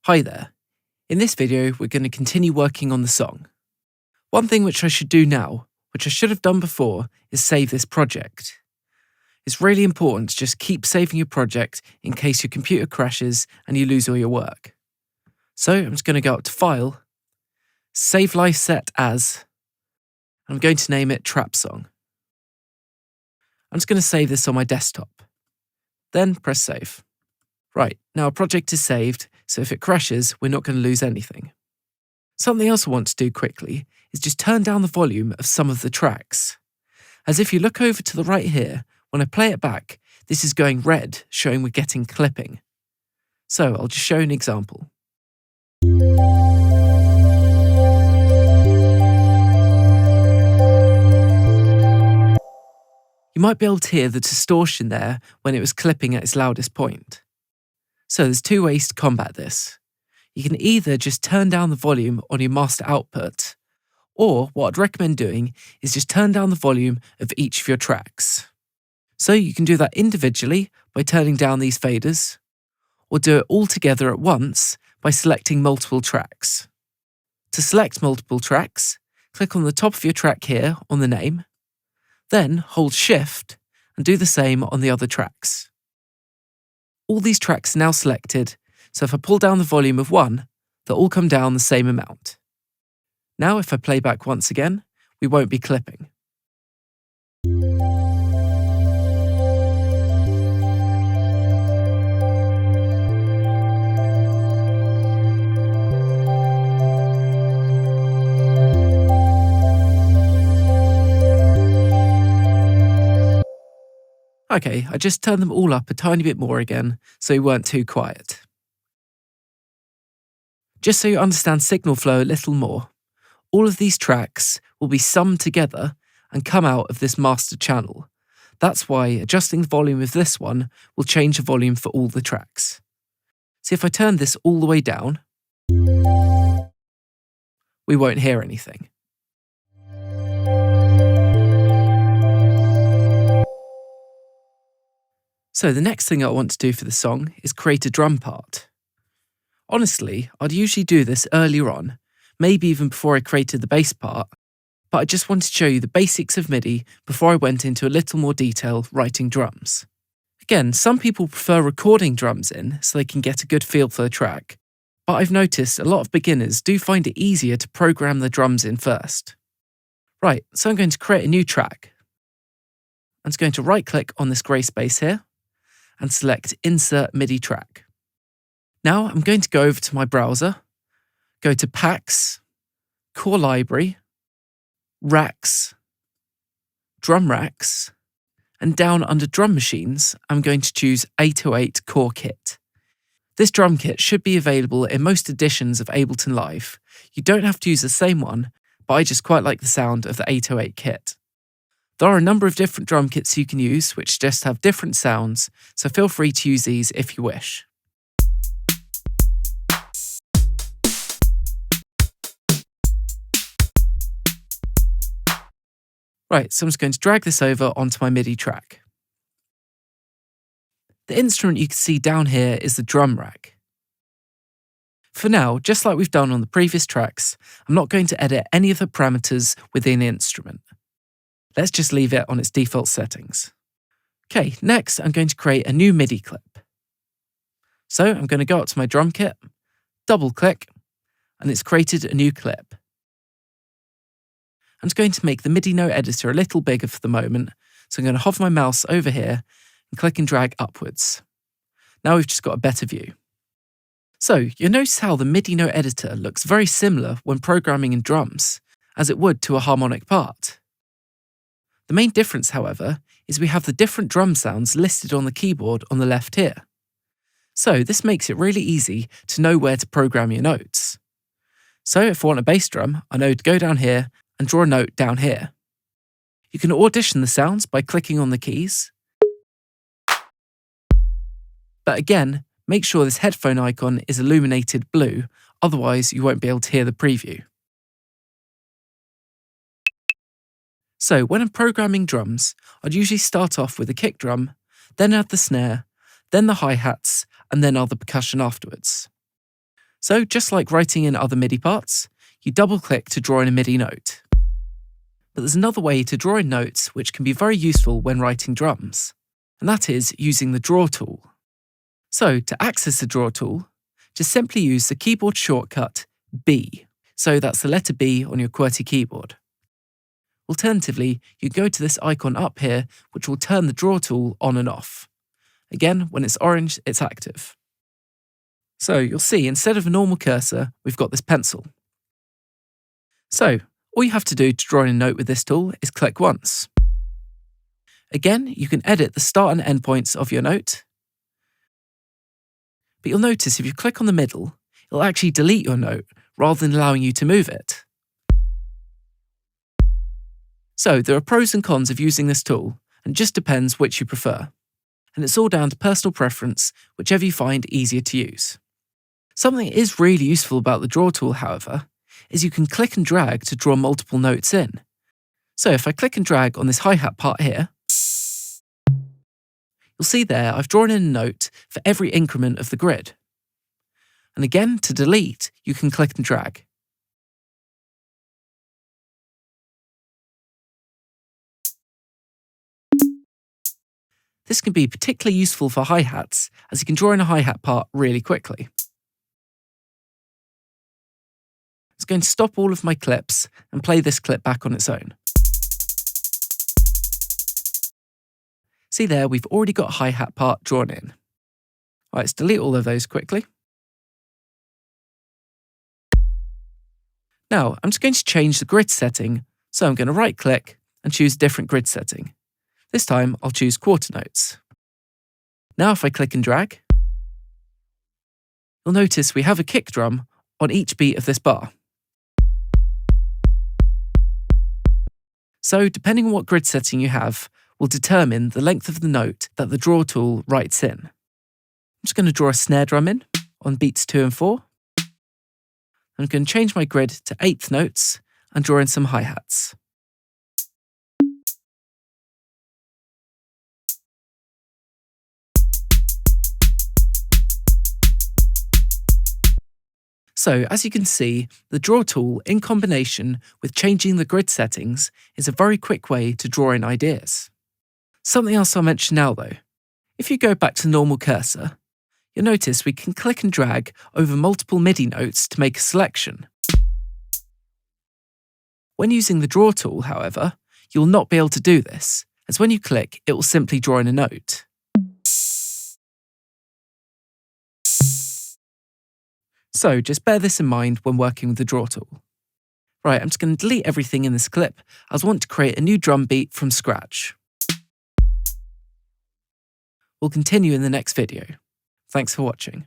Hi there. In this video, we're going to continue working on the song. One thing which I should do now, which I should have done before, is save this project. It's really important to just keep saving your project in case your computer crashes and you lose all your work. So I'm just going to go up to File, Save Live Set As, and I'm going to name it Trap Song. I'm just going to save this on my desktop. Then press Save. Right, now our project is saved, so if it crashes, we're not going to lose anything. Something else I want to do quickly is just turn down the volume of some of the tracks. As if you look over to the right here, when I play it back, this is going red, showing we're getting clipping. So I'll just show an example. You might be able to hear the distortion there when it was clipping at its loudest point. So there's two ways to combat this. You can either just turn down the volume on your master output, or what I'd recommend doing is just turn down the volume of each of your tracks. So you can do that individually by turning down these faders, or do it all together at once by selecting multiple tracks. To select multiple tracks, click on the top of your track here on the name, then hold Shift and do the same on the other tracks. All these tracks are now selected, so if I pull down the volume of one, they'll all come down the same amount. Now if I play back once again, we won't be clipping. Okay, I just turned them all up a tiny bit more again, so we weren't too quiet. Just so you understand signal flow a little more, all of these tracks will be summed together and come out of this master channel. That's why adjusting the volume of this one will change the volume for all the tracks. See, if I turn this all the way down, we won't hear anything. So the next thing I want to do for the song is create a drum part. Honestly, I'd usually do this earlier on, maybe even before I created the bass part, but I just wanted to show you the basics of MIDI before I went into a little more detail writing drums. Again, some people prefer recording drums in so they can get a good feel for the track, but I've noticed a lot of beginners do find it easier to program the drums in first. Right, so I'm going to create a new track. I'm just going to right-click on this grey space here, and select Insert MIDI Track. Now I'm going to go over to my browser, go to Packs, Core Library, Racks, Drum Racks, and down under Drum Machines, I'm going to choose 808 Core Kit. This drum kit should be available in most editions of Ableton Live. You don't have to use the same one, but I just quite like the sound of the 808 kit. There are a number of different drum kits you can use which just have different sounds, so feel free to use these if you wish. Right, so I'm just going to drag this over onto my MIDI track. The instrument you can see down here is the drum rack. For now, just like we've done on the previous tracks, I'm not going to edit any of the parameters within the instrument. Let's just leave it on its default settings. Okay, next I'm going to create a new MIDI clip. So I'm going to go up to my drum kit, double click, and it's created a new clip. I'm just going to make the MIDI note editor a little bigger for the moment, so I'm going to hover my mouse over here and click and drag upwards. Now we've just got a better view. So you'll notice how the MIDI note editor looks very similar when programming in drums, as it would to a harmonic part. The main difference, however, is we have the different drum sounds listed on the keyboard on the left here. So this makes it really easy to know where to program your notes. So if I want a bass drum, I know to go down here and draw a note down here. You can audition the sounds by clicking on the keys. But again, make sure this headphone icon is illuminated blue, otherwise you won't be able to hear the preview. So when I'm programming drums, I'd usually start off with a kick drum, then add the snare, then the hi-hats, and then other percussion afterwards. So just like writing in other MIDI parts, you double-click to draw in a MIDI note. But there's another way to draw in notes which can be very useful when writing drums, and that is using the Draw tool. So to access the Draw tool, just simply use the keyboard shortcut B. So that's the letter B on your QWERTY keyboard. Alternatively, you go to this icon up here, which will turn the Draw tool on and off. Again, when it's orange, it's active. So you'll see, instead of a normal cursor, we've got this pencil. So all you have to do to draw in a note with this tool is click once. Again, you can edit the start and end points of your note. But you'll notice if you click on the middle, it'll actually delete your note rather than allowing you to move it. So there are pros and cons of using this tool, and it just depends which you prefer. And it's all down to personal preference, whichever you find easier to use. Something that is really useful about the Draw tool, however, is you can click and drag to draw multiple notes in. So if I click and drag on this hi-hat part here, you'll see there I've drawn in a note for every increment of the grid. And again, to delete, you can click and drag. This can be particularly useful for hi-hats, as you can draw in a hi-hat part really quickly. I'm going to stop all of my clips and play this clip back on its own. See there, we've already got a hi-hat part drawn in. Right, let's delete all of those quickly. Now, I'm just going to change the grid setting, so I'm going to right-click and choose a different grid setting. This time, I'll choose quarter notes. Now if I click and drag, you'll notice we have a kick drum on each beat of this bar. So depending on what grid setting you have, will determine the length of the note that the Draw tool writes in. I'm just going to draw a snare drum in on beats 2 and 4. I'm going to change my grid to 1/8 notes and draw in some hi-hats. So as you can see, the Draw tool in combination with changing the grid settings is a very quick way to draw in ideas. Something else I'll mention now though, if you go back to normal cursor, you'll notice we can click and drag over multiple MIDI notes to make a selection. When using the Draw tool, however, you'll not be able to do this, as when you click, it will simply draw in a note. So just bear this in mind when working with the Draw tool. Right, I'm just going to delete everything in this clip, as I want to create a new drum beat from scratch. We'll continue in the next video. Thanks for watching.